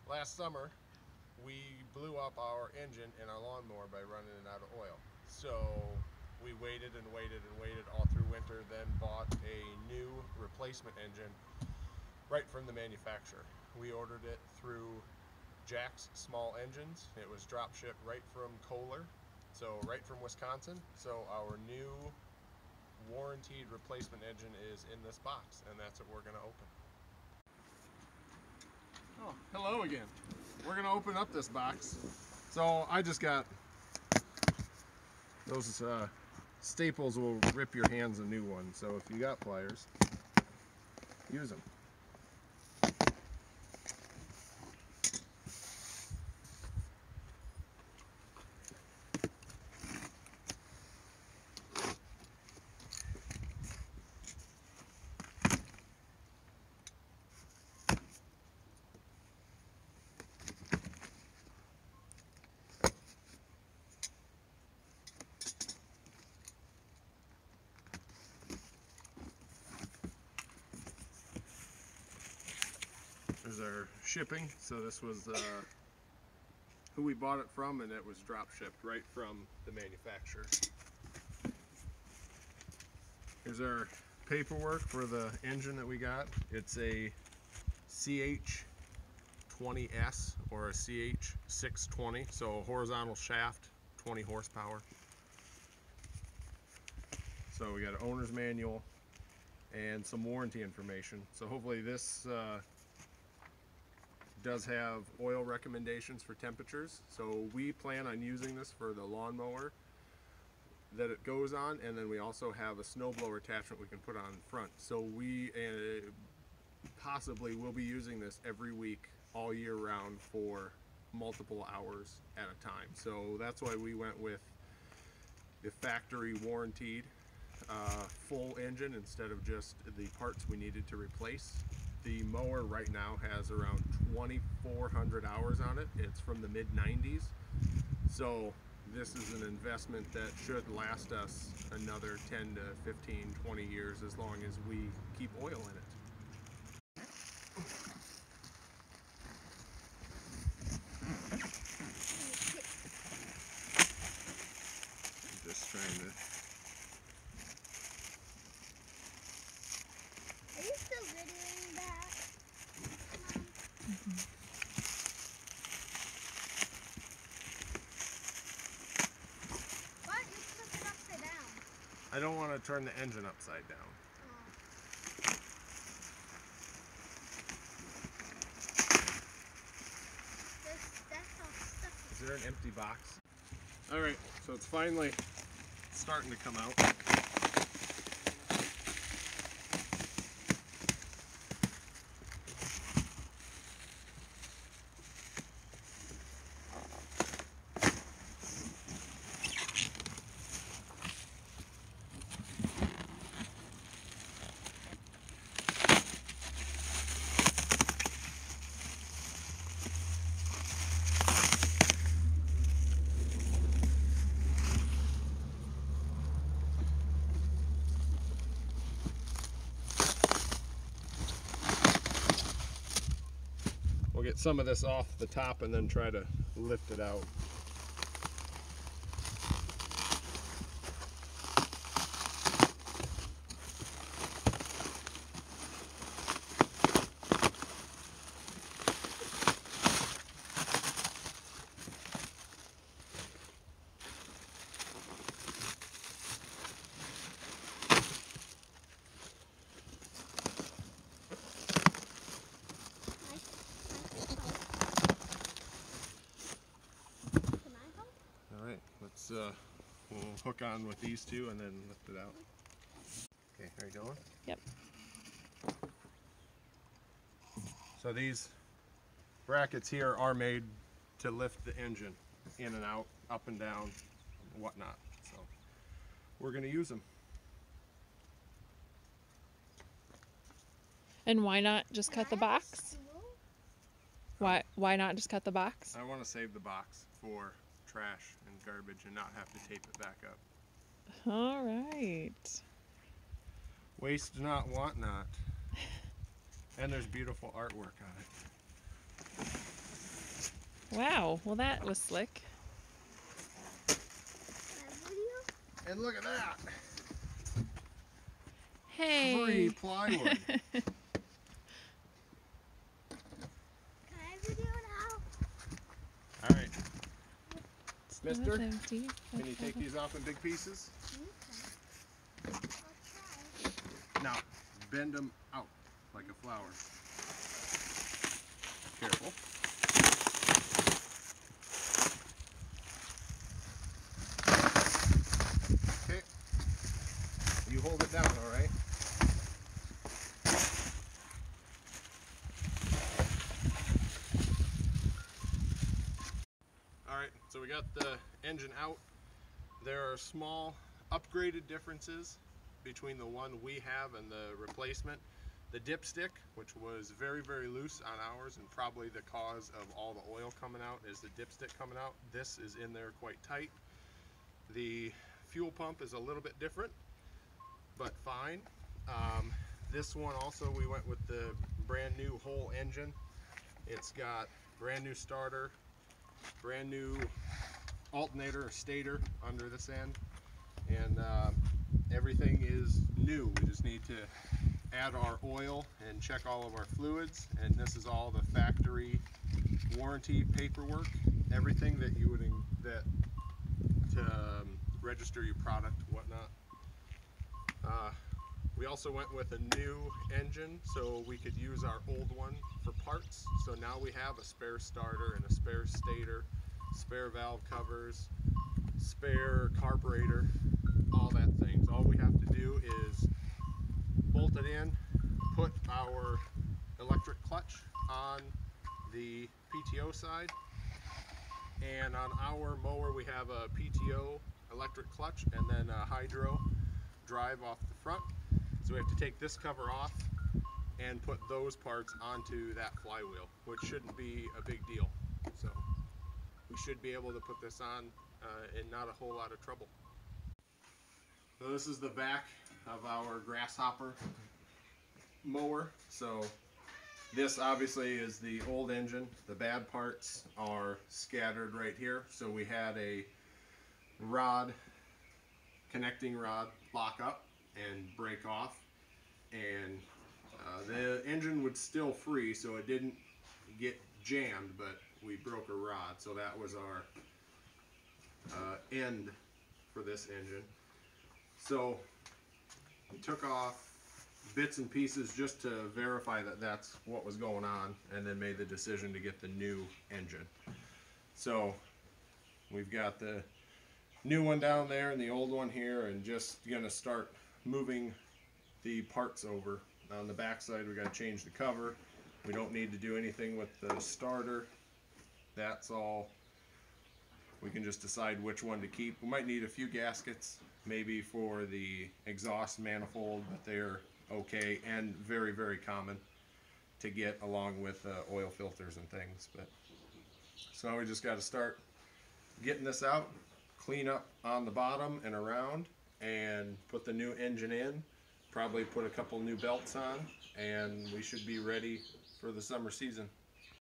last summer we blew up our engine in our lawnmower by running it out of oil. So we waited and waited and waited all through winter, then bought a new replacement engine right from the manufacturer. We ordered it through Jack's Small Engines. It was drop shipped right from Kohler, so right from Wisconsin. So our new warranted replacement engine is in this box, and that's what we're going to open. Oh, hello again. We're going to open up this box. So I just got those staples will rip your hands a new one. So if you got pliers, use them. There's our shipping. So this was who we bought it from, and it was drop shipped right from the manufacturer. Here's our paperwork for the engine that we got. It's a CH20S or a CH620, so a horizontal shaft, 20 horsepower. So we got an owner's manual and some warranty information. So hopefully this does have oil recommendations for temperatures. So we plan on using this for the lawnmower that it goes on, and then we also have a snowblower attachment we can put on front. So we possibly will be using this every week all year round for multiple hours at a time. So that's why we went with the factory warranted full engine instead of just the parts we needed to replace. The mower right now has around 2,400 hours on it. It's from the mid-90s. So this is an investment that should last us another 10 to 15, 20 years as long as we keep oil in it. I'm just trying to... Are you still videoing that? Mm-hmm. Why don't you flip it upside down? I don't want to turn the engine upside down. That's all stuffy. Is there an empty box? Alright, so it's finally starting to come out. We'll get some of this off the top and then try to lift it out. We'll hook on with these two and then lift it out. Okay, are you going? Yep. So these brackets here are made to lift the engine in and out, up and down, and whatnot. So we're going to use them. And why not just cut the box? Why not just cut the box? I want to save the box for trash and garbage and not have to tape it back up. All right. Waste not, want not. And there's beautiful artwork on it. Wow, well that was slick. And look at that! Hey! Free plywood. Can I video now? Alright, Still mister, empty. can you take these off in big pieces? I'll try. Now, bend them out like a flower. Careful. Okay. You hold it down, alright? Alright, so we got the engine out. There are small upgraded differences between the one we have and the replacement. The dipstick, which was very, very loose on ours and probably the cause of all the oil coming out, is the dipstick coming out. This is in there quite tight. The fuel pump is a little bit different, but fine. This one also, we went with the brand new whole engine. It's got brand new starter, brand new alternator or stator under this end, and everything is new. We just need to add our oil and check all of our fluids, and this is all the factory warranty paperwork, everything that you would to register your product, whatnot. We also went with a new engine so we could use our old one for parts. So now we have a spare starter and a spare stator, spare valve covers, spare carburetor, all that things. All we have to do is bolt it in, put our electric clutch on the PTO side, and on our mower we have a PTO electric clutch and then a hydro drive off the front. So we have to take this cover off and put those parts onto that flywheel, which shouldn't be a big deal. So we should be able to put this on in not a whole lot of trouble. So this is the back of our grasshopper mower. So this obviously is the old engine. The bad parts are scattered right here. So we had a rod, connecting rod, lock up and break off, and the engine would still free, so it didn't get jammed, but we broke a rod. So that was our end for this engine. So we took off bits and pieces just to verify that that's what was going on, and then made the decision to get the new engine. So we've got the new one down there and the old one here, and just gonna start moving the parts over. On the back side we got to change the cover. We don't need to do anything with the starter. That's all. We can just decide which one to keep. We might need a few gaskets maybe for the exhaust manifold, but they're okay and very, very common to get along with oil filters and things. But so we just got to start getting this out, clean up on the bottom and around, and put the new engine in, probably put a couple new belts on, and we should be ready for the summer season.